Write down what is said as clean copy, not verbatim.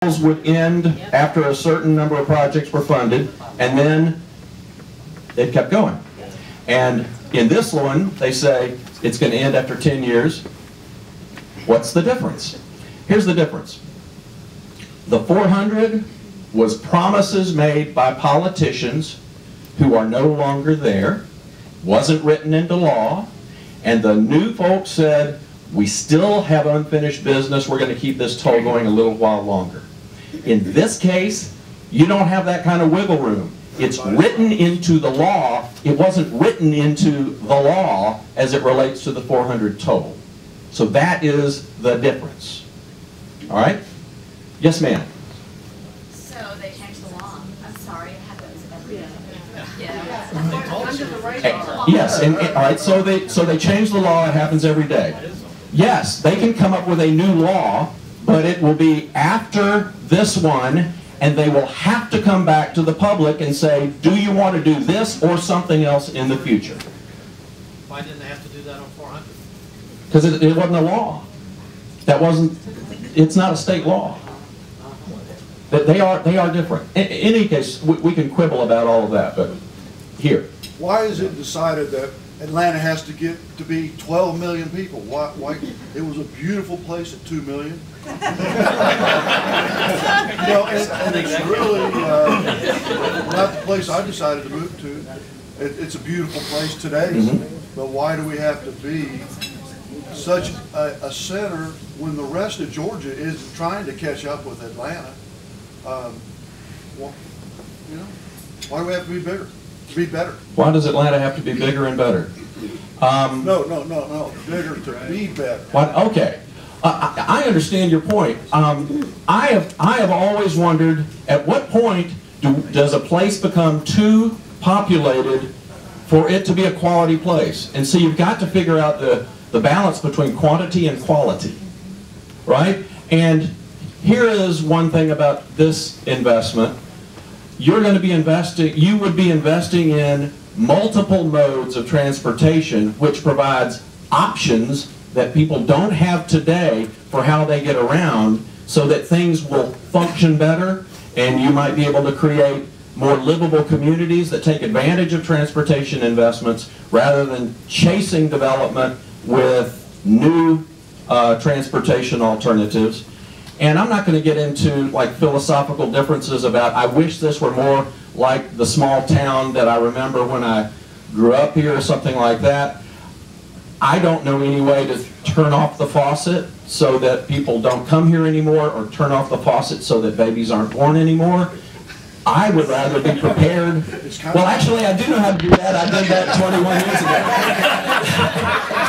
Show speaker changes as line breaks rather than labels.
would end after a certain number of projects were funded, and then it kept going. And in this one, they say it's going to end after 10 years. What's the difference? Here's the difference. The 400 was promises made by politicians who are no longer there, wasn't written into law, and the new folks said, we still have unfinished business, we're going to keep this toll going a little while longer. In this case, you don't have that kind of wiggle room. It's written into the law. It wasn't written into the law as it relates to the 400 toll. So that is the difference. All right? Yes, ma'am.
So they changed the law. I'm sorry, it happens every day.
Yes, and all right. So they changed the law. It happens every day. Yes, they can come up with a new law, but it will be after this one, and they will have to come back to the public and say, do you want to do this or something else in the future?
Why didn't they have to do that on 400?
Because it wasn't a law. That wasn't. It's not a state law. They are different. In any case, we can quibble about all of that, but here.
Why is it decided that Atlanta has to get to be 12 million people? Why? It was a beautiful place at 2 million. And it's really not the place I decided to move to. It's a beautiful place today, but why do we have to be such a center when the rest of Georgia is trying to catch up with Atlanta? Well, you know, why do we have to be bigger? To be better. Why
does Atlanta have to be bigger and better?
No. Bigger to be better.
What? Okay. I understand your point. I have always wondered, at what point does a place become too populated for it to be a quality place? And so you've got to figure out the balance between quantity and quality, right? And here is one thing about this investment. You're going to be investing, you would be investing in multiple modes of transportation, which provides options that people don't have today for how they get around, so that things will function better, and you might be able to create more livable communities that take advantage of transportation investments rather than chasing development with new transportation alternatives. And I'm not going to get into like philosophical differences about, I wish this were more like the small town that I remember when I grew up here or something like that. I don't know any way to turn off the faucet so that people don't come here anymore, or turn off the faucet so that babies aren't born anymore. I would rather be prepared. Well, actually, I do know how to do that. I did that 21 years ago.